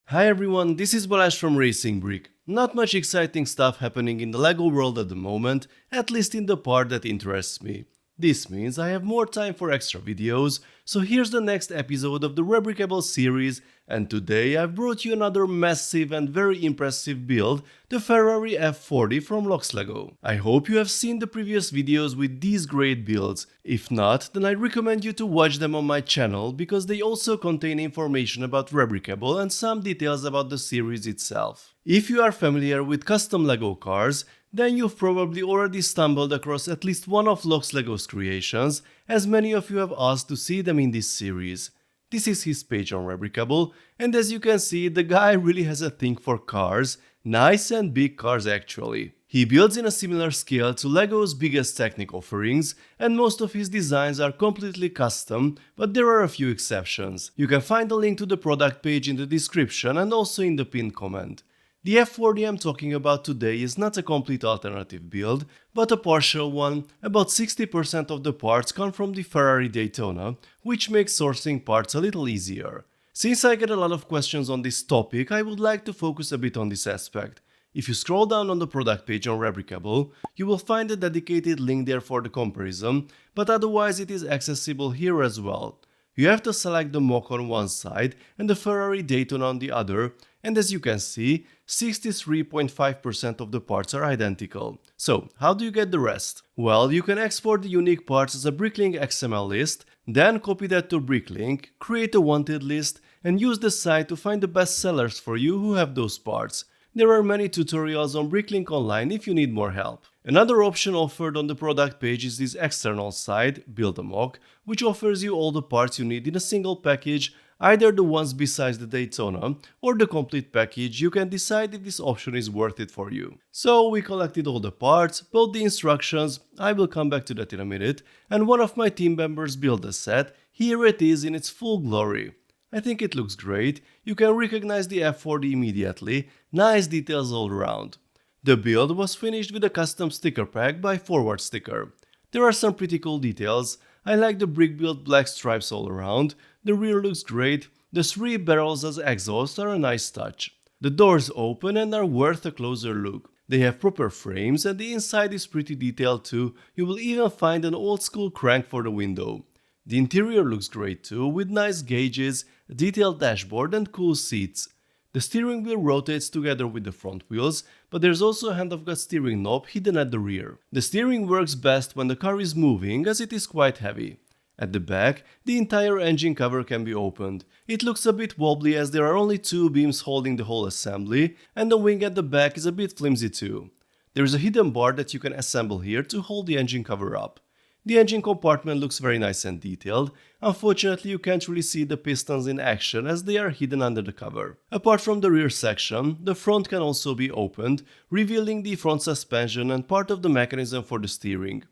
Hi everyone, this is Balazs from RacingBrick. Not much exciting stuff happening in the LEGO world at the moment, at least in the part that interests me. This means I have more time for extra videos, so here's the next episode of the Rebrickable series, and today I've brought you another massive and very impressive build, the Ferrari F40 from Loxlego. I hope you have seen the previous videos with these great builds. If not, then I recommend you to watch them on my channel because they also contain information about Rebrickable and some details about the series itself. If you are familiar with custom LEGO cars, then you've probably already stumbled across at least one of Loxlego's creations, as many of you have asked to see them in this series. This is his page on Rebrickable, and as you can see, the guy really has a thing for cars, nice and big cars actually. He builds in a similar scale to LEGO's biggest Technic offerings, and most of his designs are completely custom, but there are a few exceptions. You can find a link to the product page in the description and also in the pinned comment. The F40 I'm talking about today is not a complete alternative build, but a partial one. About 60% of the parts come from the Ferrari Daytona, which makes sourcing parts a little easier. Since I get a lot of questions on this topic, I would like to focus a bit on this aspect. If you scroll down on the product page on Rebrickable, you will find a dedicated link there for the comparison, but otherwise it is accessible here as well. You have to select the mock on one side and the Ferrari Daytona on the other, and as you can see, 63.5% of the parts are identical. So, how do you get the rest? Well, you can export the unique parts as a Bricklink XML list, then copy that to Bricklink, create a wanted list, and use the site to find the best sellers for you who have those parts. There are many tutorials on Bricklink online if you need more help. Another option offered on the product page is this external site, Build a Mock, which offers you all the parts you need in a single package, either the ones besides the Daytona or the complete package. You can decide if this option is worth it for you. So we collected all the parts, built the instructions, I will come back to that in a minute, and one of my team members built the set. Here it is in its full glory. I think it looks great, you can recognize the F40 immediately, nice details all around. The build was finished with a custom sticker pack by Forward Sticker. There are some pretty cool details. I like the brick build black stripes all around, the rear looks great, the 3 barrels as exhaust are a nice touch. The doors open and are worth a closer look. They have proper frames and the inside is pretty detailed too, you will even find an old school crank for the window. The interior looks great too, with nice gauges, a detailed dashboard and cool seats. The steering wheel rotates together with the front wheels, but there's also a hand-of-God steering knob hidden at the rear. The steering works best when the car is moving, as it is quite heavy. At the back, the entire engine cover can be opened. It looks a bit wobbly as there are only 2 beams holding the whole assembly, and the wing at the back is a bit flimsy too. There is a hidden bar that you can assemble here to hold the engine cover up. The engine compartment looks very nice and detailed. Unfortunately, you can't really see the pistons in action as they are hidden under the cover. Apart from the rear section, the front can also be opened, revealing the front suspension and part of the mechanism for the steering.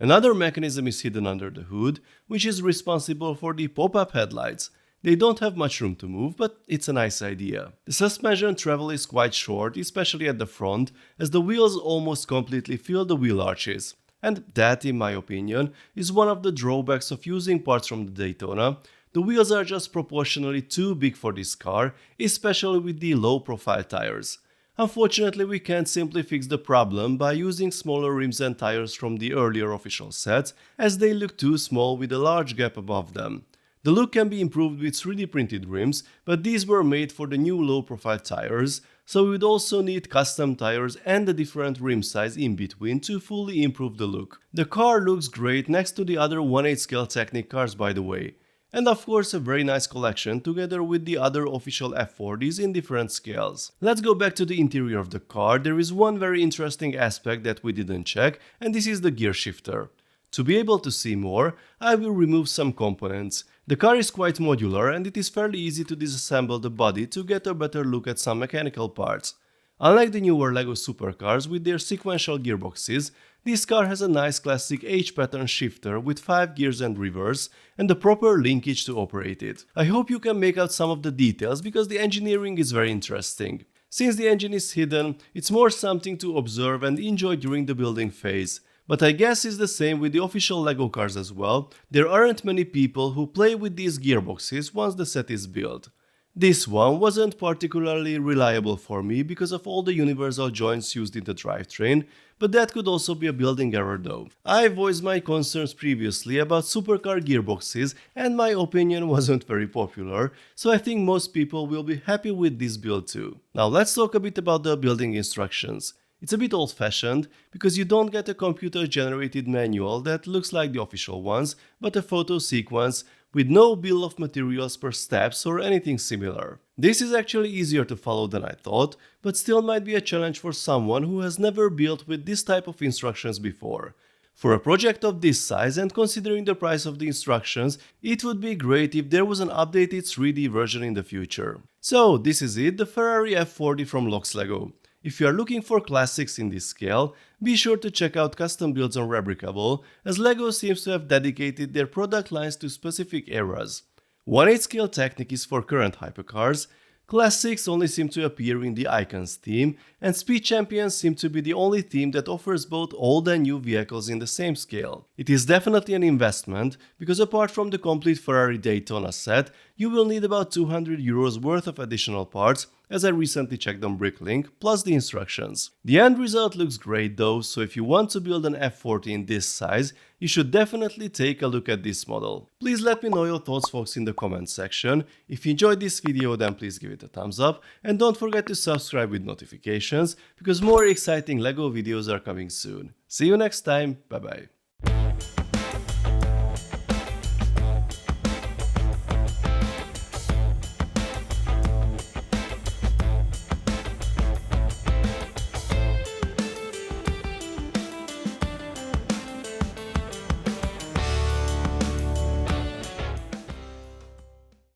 Another mechanism is hidden under the hood, which is responsible for the pop-up headlights. They don't have much room to move, but it's a nice idea. The suspension travel is quite short, especially at the front, as the wheels almost completely fill the wheel arches. And that, in my opinion, is one of the drawbacks of using parts from the Daytona. The wheels are just proportionally too big for this car, especially with the low-profile tires. Unfortunately, we can't simply fix the problem by using smaller rims and tires from the earlier official sets, as they look too small with a large gap above them. The look can be improved with 3D printed rims, but these were made for the new low-profile tires, so we would also need custom tires and a different rim size in between to fully improve the look. The car looks great next to the other 1/8 scale Technic cars, by the way. And of course a very nice collection together with the other official F40s in different scales. Let's go back to the interior of the car. There is one very interesting aspect that we didn't check, and this is the gear shifter. To be able to see more, I will remove some components. The car is quite modular and it is fairly easy to disassemble the body to get a better look at some mechanical parts. Unlike the newer LEGO supercars with their sequential gearboxes, this car has a nice classic H-pattern shifter with 5 gears and reverse and the proper linkage to operate it. I hope you can make out some of the details because the engineering is very interesting. Since the engine is hidden, it's more something to observe and enjoy during the building phase. But I guess it's the same with the official LEGO cars as well. There aren't many people who play with these gearboxes once the set is built. This one wasn't particularly reliable for me because of all the universal joints used in the drivetrain, but that could also be a building error though. I voiced my concerns previously about supercar gearboxes and my opinion wasn't very popular, so I think most people will be happy with this build too. Now let's talk a bit about the building instructions. It's a bit old-fashioned because you don't get a computer-generated manual that looks like the official ones, but a photo sequence with no bill of materials per steps or anything similar. This is actually easier to follow than I thought, but still might be a challenge for someone who has never built with this type of instructions before. For a project of this size and considering the price of the instructions, it would be great if there was an updated 3D version in the future. So this is it, the Ferrari F40 from Loxlego. If you are looking for classics in this scale, be sure to check out custom builds on Rebrickable, as LEGO seems to have dedicated their product lines to specific eras. 1/8 scale Technic is for current hypercars, Classics only seem to appear in the Icons theme, and Speed Champions seem to be the only theme that offers both old and new vehicles in the same scale. It is definitely an investment, because apart from the complete Ferrari Daytona set, you will need about €200 worth of additional parts, as I recently checked on Bricklink, plus the instructions. The end result looks great though, so if you want to build an F40 in this size, you should definitely take a look at this model. Please let me know your thoughts, folks, in the comments section. If you enjoyed this video, then please give it a thumbs up, and don't forget to subscribe with notifications, because more exciting LEGO videos are coming soon. See you next time, bye bye.